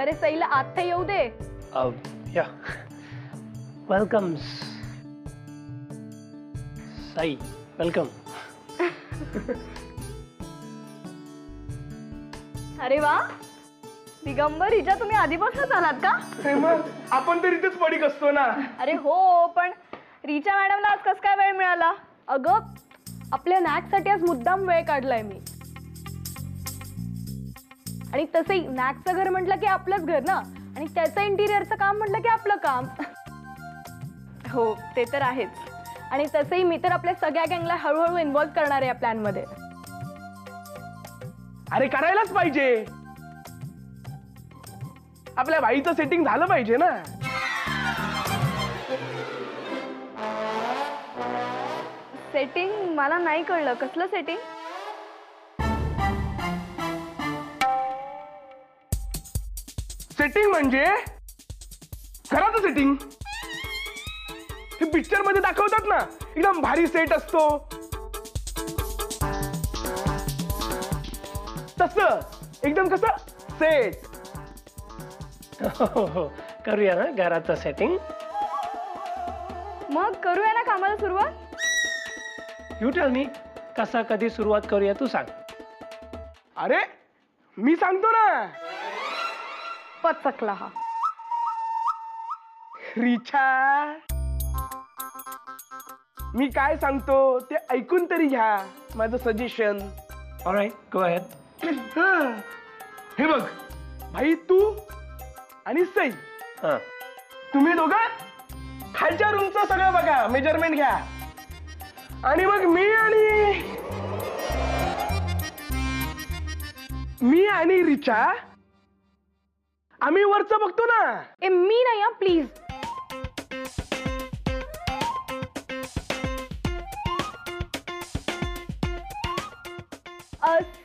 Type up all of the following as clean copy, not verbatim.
अरे सईला आत्ता येऊ दे. या वेलकम साई, वेलकम. अरे वा, दिगंबर हिच्या तुम्ही आधीपासूनच आलात का? मग आपण तर इथेच पडीक असतो ना. अरे हो, पण रिचा मॅडमला आज कस काय वेळ मिळाला? अगं आपल्या नॅकसाठी आज मुद्दाम वेळ काढलाय मी. आणि तसंही नॅकचं घर म्हटलं की आपलंच घर ना, आणि त्याचं इंटिरियरचं काम म्हटलं की आपलं काम. हो ते तर आहेच. आणि तसंही मी तर आपल्या सगळ्या गँगला हळूहळू इन्व्हॉल्व करणार आहे या प्लॅन मध्ये. अरे करायलाच पाहिजे, आपल्या बाईचं सेटिंग झालं पाहिजे ना. सेटिंग मला नाही कळलं, कसलं सेटिंग? सेटिंग म्हणजे घराचं सेटिंग. हे पिक्चर मध्ये दाखवतात ना, एकदम भारी सेट असतो तसं, एकदम कसं सेट. हो करूया ना घराचं सेटिंग. मग करूया ना कामाला सुरुवात. यू टेल मी, कसा कधी सुरुवात करूया तू सांग. अरे मी सांगतो ना. पचकला हा. रिचा, मी काय सांगतो ते ऐकून तरी घ्या, माझं सजेशन. Alright, go ahead. हे बघ भाई, तू आणि सई, तुम्ही दोघं खालच्या रूमचं सगळं बघा, मेजरमेंट घ्या. आणि मग मी आणि रिचा आम्ही वरचं बघतो ना. ए मी नाही हा, प्लीज.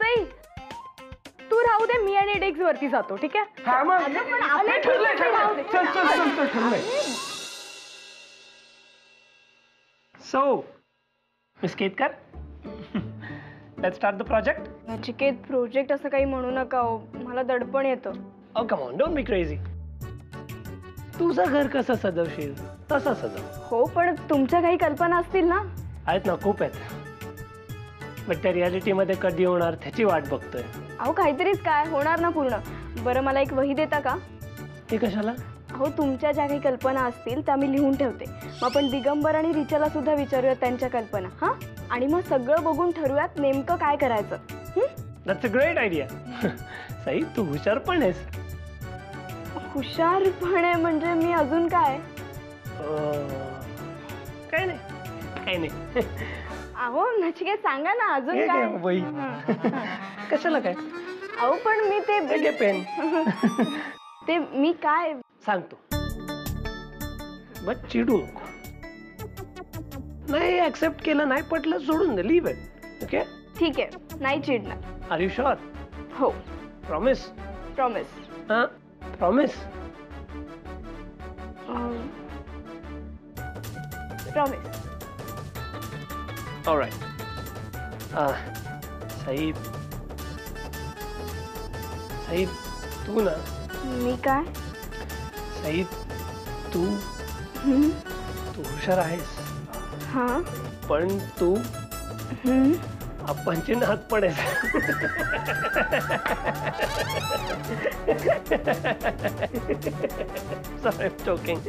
सई तू राहू दे, मी आणि डेक्स वरती जातो, ठीक आहे? हा मग ठरलंय. चल चल चल चल ठरलंय. So Miss Ketkar, let's start the project. Nachiket, project असं काही म्हणू नका हो, मला दडपण येतं. Oh come on, don't be crazy. तुझं घर कसं सजवशील तसं सजव. हो पण तुमच्या काही कल्पना असतील ना? आहेत ना, खूप आहेत. बट त्या रियालिटी मध्ये कधी होणार त्याची वाट बघतोय. अहो काहीतरीच काय होणार ना पूर्ण. बरं मला एक वही देता का? ते कशाला? अहो तुमच्या ज्या काही कल्पना असतील त्या मी लिहून ठेवते. मग आपण दिगंबर आणि रिचाला सुद्धा विचारूयात त्यांच्या कल्पना. हा, आणि मग सगळं बघून ठरवूयात नेमकं काय करायचं. That's a great idea. Sai, तू हुशार पण आहेस. हुशारपणे म्हणजे मी अजून काय? काय नाही. अहो नचिकेत सांगा ना अजून हे काय? घे वही. कशाला काय? अहो पण मी हे घे पेन. ते मी काय सांगतो, बट चिडू नको. नाही ऍक्सेप्ट केलं, नाही पटलं, सोडून दे, लीव इट. ओके, ठीक आहे, नाही चिडणार. Are you sure? हो, प्रॉमिस? प्रॉमिस. हां, प्रॉमिस? प्रॉमिस. ऑलराइट. सई, तू ना. मी काय? सई, तू हुशार आहेस. हां, पण तू आपणची नात पण आहेस. Sorry, I'm joking.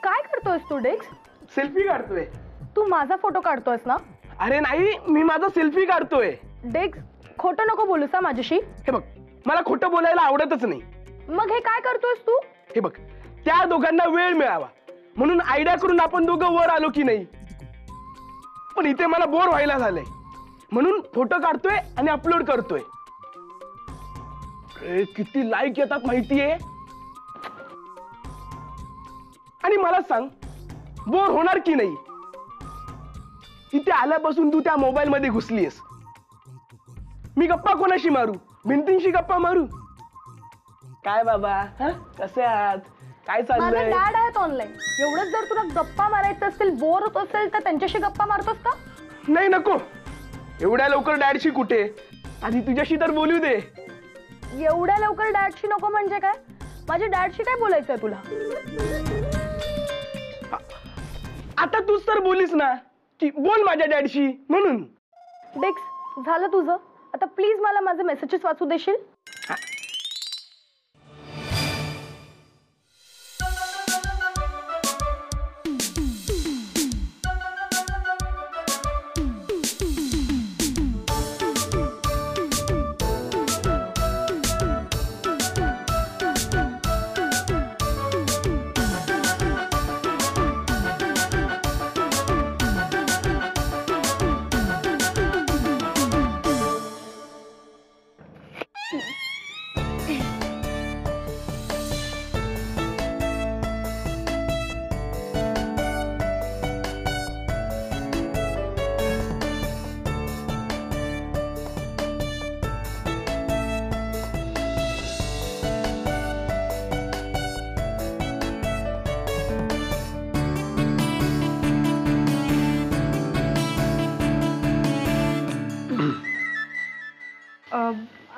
काय करतोयस तू डेक्स? सेल्फी काढतोय. तू माझा फोटो काढतोयस ना? अरे नाही, मी माझा सेल्फी काढतोय. डेक्स खोटं नको बोलूस हा माझ्याशी. हे बघ, मला खोटं बोलायला आवडतच नाही. मग हे काय करतोयस तू? हे बघ, त्या दोघांना वेळ मिळावा म्हणून आयडिया करून आपण दोघं वर आलो की नाही. पण इथे मला बोर व्हायला झालंय म्हणून फोटो काढतोय आणि अपलोड करतोय. किती लाईक येतात माहितीये. आणि मला सांग, बोर होणार की नाही? इथे आल्यापासून तू त्या मोबाईल मध्ये घुसलीयस. मी गप्पा कोणाशी मारू? भिंतींशी गप्पा मारू? काय बाबा, कसे आहात? काय माझे चाललंय? डॅड आहेत ऑनलाईन. एवढंच जर तुला गप्पा मारायचं असेल, बोर होत असेल तर त्यांच्याशी गप्पा मारतोस का? नाही नको, एवढ्या लवकर डॅडशी कुठे, आधी तुझ्याशी तर बोलू दे. एवढ्या लवकर डॅडशी नको म्हणजे काय? माझ्या डॅडशी काय बोलायचंय तुला? आता तूच तर बोलीस ना की बोल माझ्या डॅडशी म्हणून. डेक्स, झालं तुझं. आता प्लीज मला माझे मेसेजेस वाचू देशील?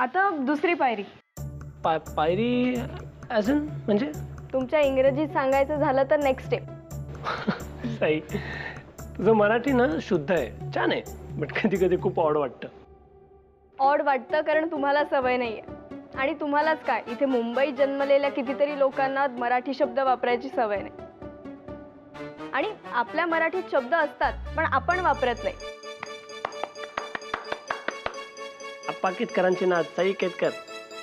आता दुसरी पायरी. पायरी अजून म्हणजे तुमच्या इंग्रजीत सांगायचं झालं तर नेक्स्ट स्टेप. साई, तुझं मराठी ना शुद्ध आहे, छान आहे, बट कधी कधी खूप ऑड वाटतं. ऑड वाटतं कारण तुम्हाला सवय नाहीये. आणि तुम्हालाच काय, इथे मुंबईत जन्मलेल्या कितीतरी लोकांना मराठी शब्द वापरायची सवय नाही. आणि आपल्या मराठीत शब्द असतात पण आपण वापरत नाही. अप्पा केतकरांचे नाच, साई केतकर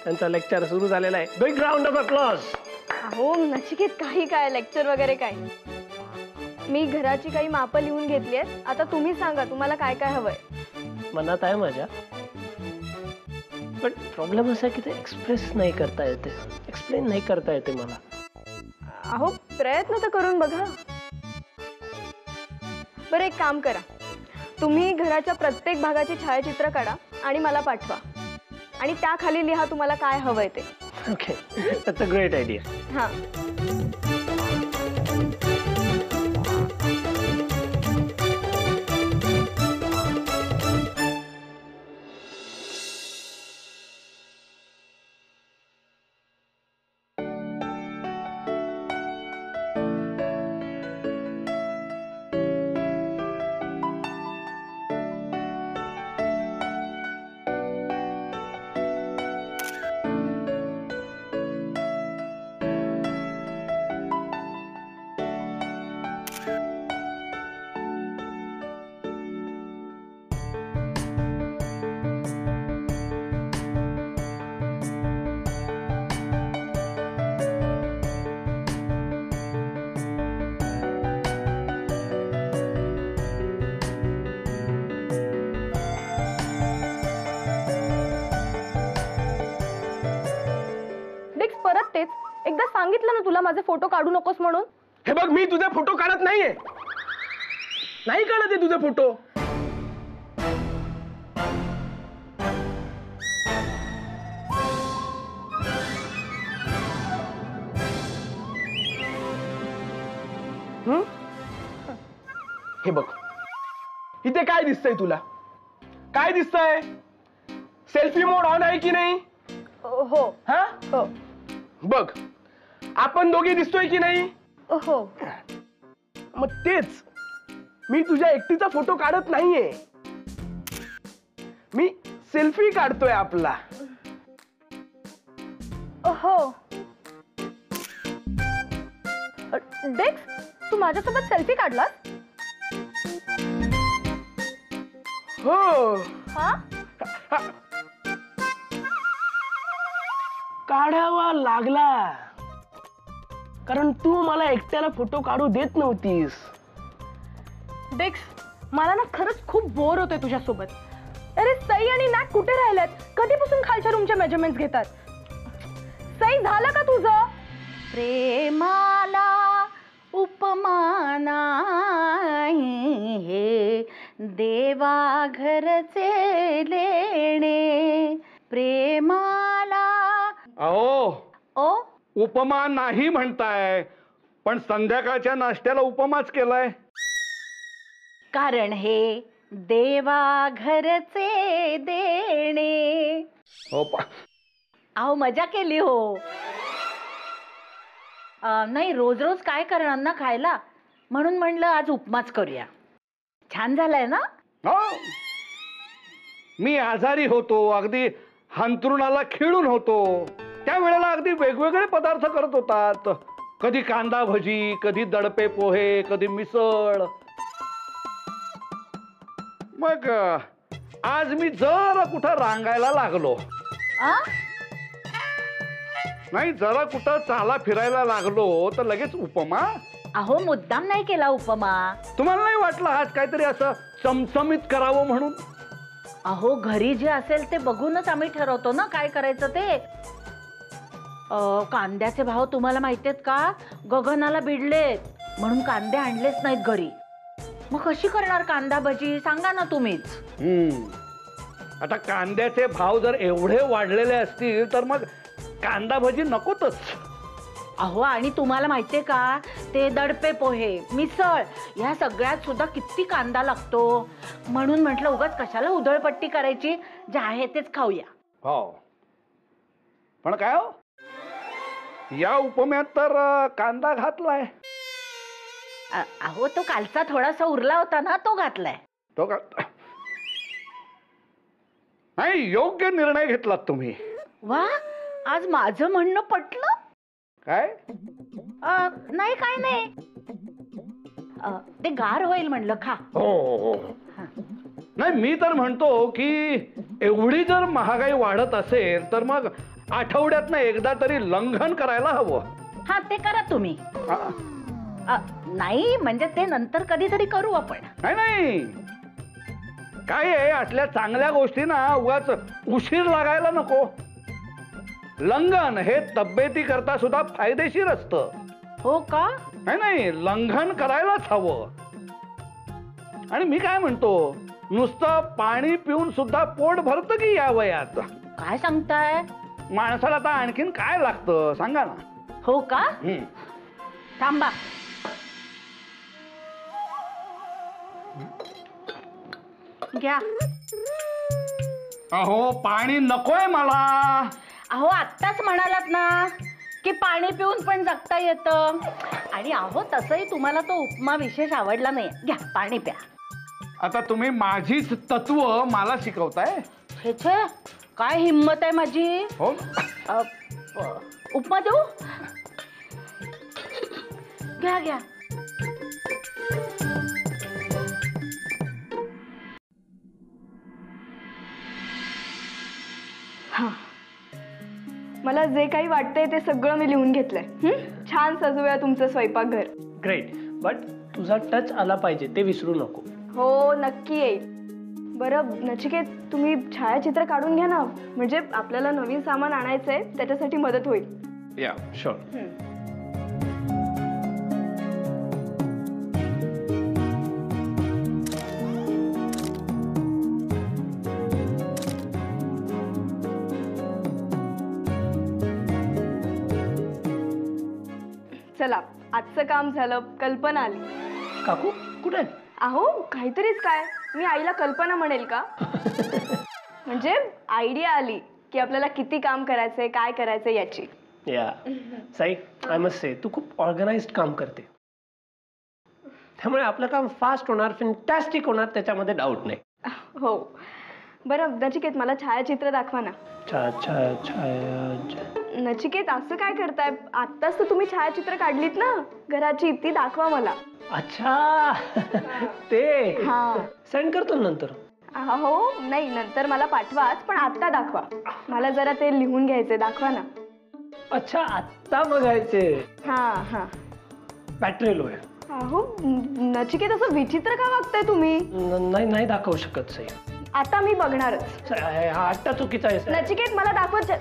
त्यांचा लेक्चर सुरू झालेला आहे. Big round of applause. अहो नचिकेत, काही काय लेक्चर वगैरे काय. मी घराची काही मापं लिहून घेतली आहेत. आता तुम्ही सांगा तुम्हाला काय काय हवंय. मनात आहे माझ्या, पण प्रॉब्लेम असा आहे की ते एक्सप्रेस नाही करता येते, एक्सप्लेन नाही करता येते मला. अहो प्रयत्न तर करून बघा. बरं एक काम करा, तुम्ही घराच्या प्रत्येक भागाची छायाचित्र काढा आणि मला पाठवा. आणि त्याखाली लिहा तुम्हाला काय हवंय ते. Okay, that's a great idea. हां. परत तेच. एकदा सांगितलं ना तुला माझे फोटो काढू नकोस म्हणून. हे बघ, मी तुझे फोटो काढत नाहीये, नाही काढत आहे तुझे फोटो. हे बघ, इथे काय दिसतंय तुला? काय दिसतंय? सेल्फी मोड ऑन आहे की नाही? हो. हा हो. बघ, आपण दोघे दिसतोय की नाही? हो. मग तेच, मी तुझ्या एकटीचा फोटो काढत नाहीये, मी सेल्फी काढतोय आपला. हो. डेक्स, तू माझ्यासोबत सेल्फी काढलास? हो. हा? काढावा लागला कारण तू मला एकट्याला फोटो काढू देत नव्हतीस. डेक्स, मला ना खरंच खूप बोर होतोय तुझ्यासोबत. अरे सई आणि नॅक कुठे राहिल्यात? कधीपासून खालच्या रूमचे मेजरमेंट्स घेतात? सई, झालं का तुझं? प्रेमाला उपमा नाही हे देवा घरचे लेणे. प्रेमाला अहो, ओ उपमा नाही म्हणताय, पण संध्याकाळच्या नाश्त्याला उपमाच केलाय. कारण हे देवा घरचे देणे. हो अहो मजा केली हो. नाही रोज रोज काय करणार ना खायला, म्हणून म्हणलं आज उपमाच करूया. छान झालाय ना. हो, मी आजारी होतो, अगदी हंतरुणाला खिळून होतो, त्यावेळेला अगदी वेगवेगळे पदार्थ करत होतात. कधी कांदा भजी, कधी दडपे पोहे, कधी मिसळ. मग आज मी जरा कुठं रांगायला लागलो, आ? नाही जरा कुठं चाला फिरायला लागलो तर लगेच उपमा. अहो मुद्दाम नाही केला उपमा. तुम्हाला नाही वाटलं आज काहीतरी असं चमचमीत करावं म्हणून? अहो घरी जे असेल ते बघूनच आम्ही ठरवतो ना काय करायचं ते. कांद्याचे भाव तुम्हाला माहिती आहेत का, गगनाला भिडलेत, म्हणून कांदे आणलेच नाहीत घरी. मग कशी करणार कांदा भजी सांगा ना तुम्हीच. आता कांद्याचे भाव जर एवढे वाढलेले असतील तर मग कांदा भजी नकोतच. अहो आणि तुम्हाला माहितीये का, ते दडपे पोहे, मिसळ या सगळ्यात सुद्धा किती कांदा लागतो. म्हणून म्हटलं उगाच कशाला उधळपट्टी करायची, जे आहे तेच खाऊया. हो, पण काय हो, या उपम्यात तर कांदा घातलाय. अहो तो कालचा थोडासा उरला होता ना, तो घातलाय. तो का नाही, योग्य निर्णय घेतलात तुम्ही. वा, आज माझं म्हणणं पटलं. काय? नाही काय नाही, ते गार होईल म्हणलं, खा. हो हो. नाही मी तर म्हणतो की एवढी जर महागाई वाढत असेल तर मग आठवड्यातनं एकदा तरी लंघन करायला हवं. हा ते करा तुम्ही. नाही म्हणजे ते नंतर कधीतरी करू आपण. नाही काय आहे, असल्या चांगल्या गोष्टी ना उगाच उशीर लागायला नको. लंघन हे तब्येती करता सुद्धा फायदेशीर असतं. हो का? नाही लंघन करायलाच हवं. आणि मी काय म्हणतो, नुसतं पाणी पिऊन सुद्धा पोट भरतं की या वयात? काय सांगताय? माणसाला आता आणखीन काय लागतं सांगा ना. हो का? थांबा. घ्या. अहो पाणी नकोय मला. अहो आत्ताच म्हणालात ना की पाणी पिऊन पण जगता येतं. आणि अहो तसंही तुम्हाला तो उपमा विशेष आवडला नाही. घ्या पाणी प्या. आता तुम्ही माझीच तत्व मला शिकवताय. छे छे, काय हिम्मत आहे माझी. हो उपमा देऊ? घ्या घ्या. हा, मला जे काही वाटतंय ते सगळं मी लिहून घेतलंय. छान सजवूया तुमचं स्वयंपाकघर. ग्रेट, बट तुझा टच आला पाहिजे, ते विसरू नको. हो नक्की येईल. बरं नचिकेत, तुम्ही छायाचित्र काढून घ्या ना, म्हणजे आपल्याला नवीन सामान आणायचंय त्याच्यासाठी मदत होईल. या शुअर. चला, आजचं काम झालं. कल्पना आली. काकू कुठे? अहो काहीतरीच काय, मी आईला कल्पना म्हणेल का? म्हणजे आयडिया आली की आपल्याला किती काम करायचंय, काय करायचंय याची. या साई, आय मस्ट से तू खूप ऑर्गनाइज्ड काम करते, त्यामुळे आपलं काम फास्ट होणार, फॅन्टॅस्टिक होणार, त्याच्यामध्ये डाऊट नाही. हो. बरं नचिकेत, मला छायाचित्र दाखवा ना. नचिकेत असं काय करताय? आत्ताच तर तुम्ही छायाचित्र काढलीत ना घराची, ती दाखवा मला. अच्छा ते हा सेंड करतो नंतर. हो नाही, नंतर मला पाठवाच, पण आत्ता दाखवा. मला जरा ते लिहून घ्यायचे, दाखवा ना. अच्छा आत्ता बघायचे? हा हा. बॅटरी लो आहे. अहो नचिकेत, असं विचित्र का वागताय तुम्ही? नाही दाखवू शकत सई. आता मी बघणारच. हा आत्ता चुकीचा आहे. नचिकेत मला दाखवत.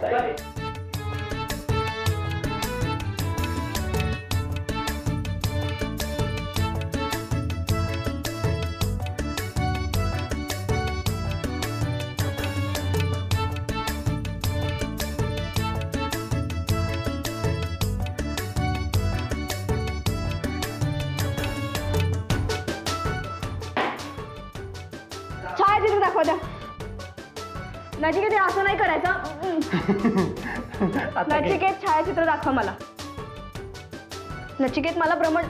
नचिकेत हे असं नाही करायचं. आता घे. नचिकेत छायाचित्र दाखवा मला. नचिकेत मला भ्रमण.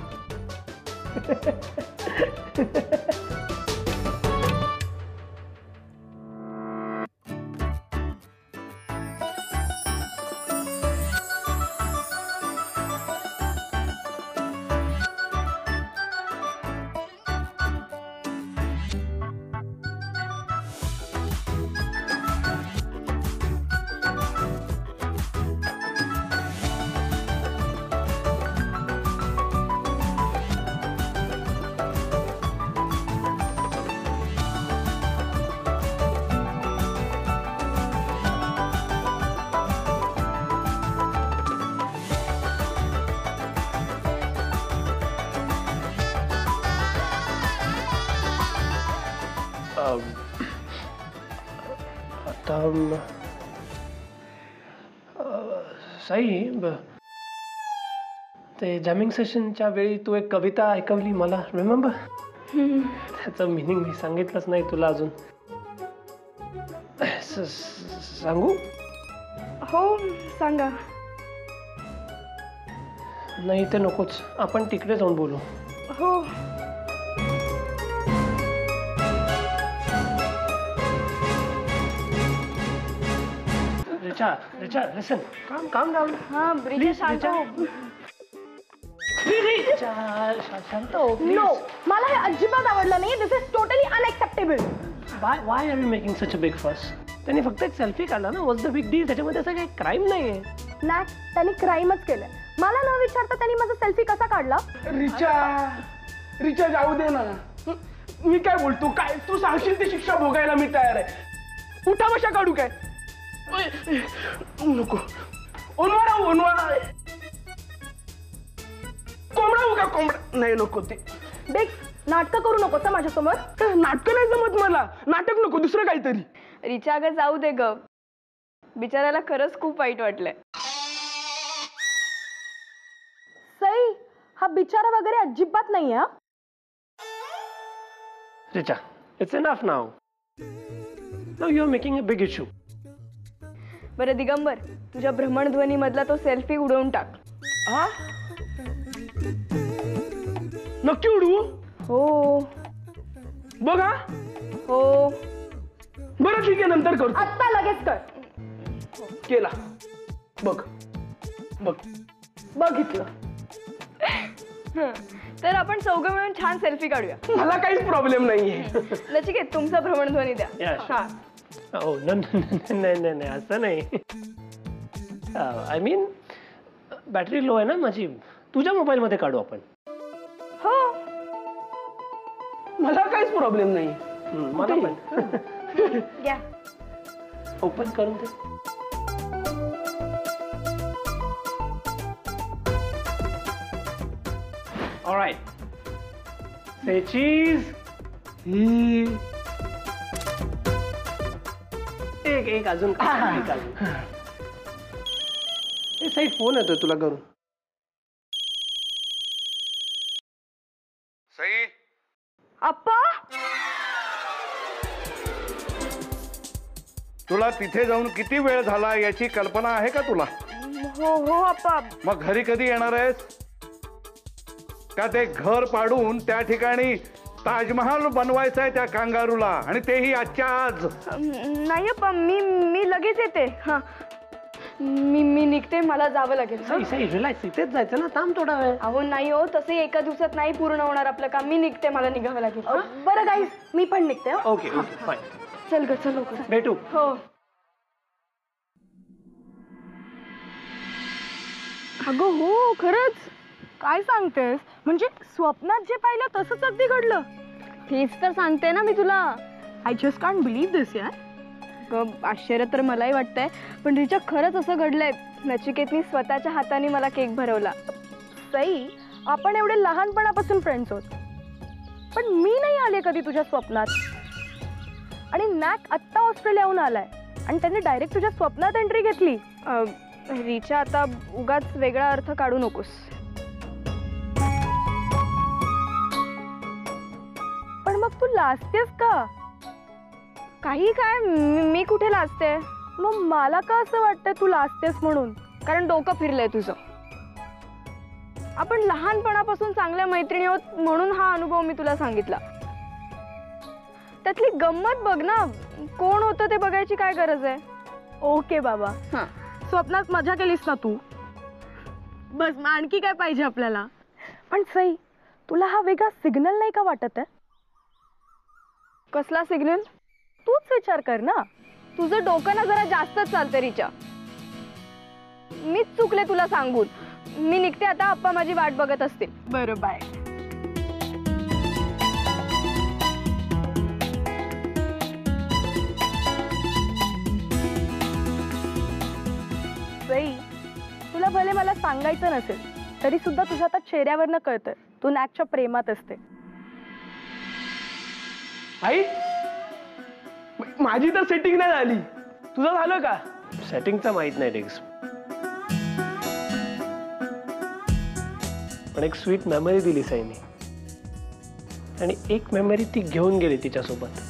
आता साई ते जॅमिंग सेशनच्या वेळी तू एक कविता ऐकवली मला, रिमेंबर? त्याचं मिनिंग मी सांगितलंच नाही तुला अजून. सांगू? हो सांगा. नाही ते नकोच, आपण तिकडे जाऊन बोलू. हो. रिचा लिसन, काम डाऊन. हा ब्रिजा शांत हो. शांत हो. नो, मला हे अजिबात आवडलं नाही. This is totally unacceptable. Why are you making such a big fuss? त्यांनी फक्त एक सेल्फी काढला ना, वॉज द बिग डील? त्याच्यामध्ये असं काही क्राईम नाहीये. नॅक, त्यांनी क्राईमच केलंय. मला न विचारता त्यांनी माझा सेल्फी कसा काढला? रिचा जाऊ दे ना. मी काय बोलतो, काय तू सांगशील ती शिक्षा भोगायला मी तयार आहे. उठा बशा काढू काय? नको. ओनवा कोंबडा हो का कोंबडा? नाही नको ते. डेक्स, नाटकं करू नकोस माझ्यासमोर. नाटकं नाही जमत मला. नाटक नको, दुसरं काहीतरी. रिचा अगं जाऊ दे ग. बिचाराला खरंच खूप वाईट वाटलंय. सई, हा बिचारा वगैरे अजिबात नाही. हा Richa, it's enough now. Now you are making a big issue. बरं दिगंबर, तुझ्या भ्रमणध्वनी मधला तो सेल्फी उडवून टाक. हा? नक्की उडवू? हो बघा. हो. बरं ठीक आहे, नंतर करतो. आत्ता लगेच कर. केला. बघ बघ बघितलं. तर आपण चौघं मिळून छान सेल्फी काढूया. मला काहीच प्रॉब्लेम नाहीये. नचिकेत, तुमचा भ्रमणध्वनी द्या. Yes. हा. Oh, नाही असं नाही. आय मीन बॅटरी लो आहे ना माझी. तुझ्या मोबाईल मध्ये काढू आपण. हो. मला काहीच प्रॉब्लेम नाही. मला पण. घ्या. ओपन करून दे. ऑलराइट. Say cheese. एक अजून एक अजून. सही फोन येतोय तुला करून. सई, अप्पा, तुला तिथे जाऊन किती वेळ झाला याची कल्पना आहे का तुला? हो अप्पा. मग घरी कधी येणार आहेस? का ते घर पाडून त्या ठिकाणी ताजमहाल बनवायचा आहे त्या कांगारूला, आणि तेही आजच्या आज? नाही अप्पा, मी लगेच येते. हा, मी निघते. मला जावं लागेल. सही रिलॅक्स, इथेच जायचं ना, थांब थोडा वेळ. अहो नाही हो, तसं एका दिवसात नाही पूर्ण होणार आपलं काम. मी निघते, मला निघावं लागेल. बरं गाईस, मी पण निघते. Okay fine. चल ग, चल लवकर भेटू. हो. अगं हो, खरंच. काय सांगतेस? म्हणजे स्वप्नात जे पाहिलं तसंच अगदी घडलं. तेच तर सांगते ना मी तुला. आय जस्ट कांट बिलीव्ह दिस यार. आश्चर्य तर मलाही वाटतंय, पण रिचा खरंच असं घडलंय. नचिकेतनी स्वतःच्या हाताने मला केक भरवला. सई, आपण एवढे लहानपणापासून फ्रेंड्स आहोत, पण मी नाही आले कधी तुझ्या स्वप्नात. आणि नॅक आत्ता ऑस्ट्रेलियाहून आलाय आणि त्यांनी डायरेक्ट तुझ्या स्वप्नात एंट्री घेतली. रिचा, आता उगाच वेगळा अर्थ काढू नकोस. पण मग तू लाजतेस का? काही काय मी कुठे लाजते? मग मला का असं वाटतंय तू लाजतेस म्हणून? कारण डोकं फिरलंय तुझं. आपण लहानपणापासून चांगल्या मैत्रिणी आहोत म्हणून हा अनुभव मी तुला सांगितला. त्यातली गंमत बघ ना, कोण होतं ते बघायची काय गरज आहे? ओके बाबा, स्वप्नात मजा केलीस ना तू, बस मग आणखी काय पाहिजे आपल्याला? पण सई, तुला हा वेगळा सिग्नल नाही का वाटत आहे? कसला सिग्नल? तूच विचार कर ना. तुझं डोकं ना जरा जास्तच चालतं रिचा. मीच चुकले तुला सांगून. मी निघते आता, आप्पा माझी वाट बघत असतील. बरं, बाय. सई, तुला भले मला सांगायचं नसेल तरी सुद्धा तुझ्या आता चेहऱ्यावरनं कळतंय तू नॅकच्या प्रेमात असते. आई, माझी तर सेटिंग नाही झाली, तुझं झालं का? सेटिंगचं माहित नाही डिग्स, पण एक स्वीट मेमरी दिली साईने, आणि एक मेमरी ती घेऊन गेली तिच्यासोबत.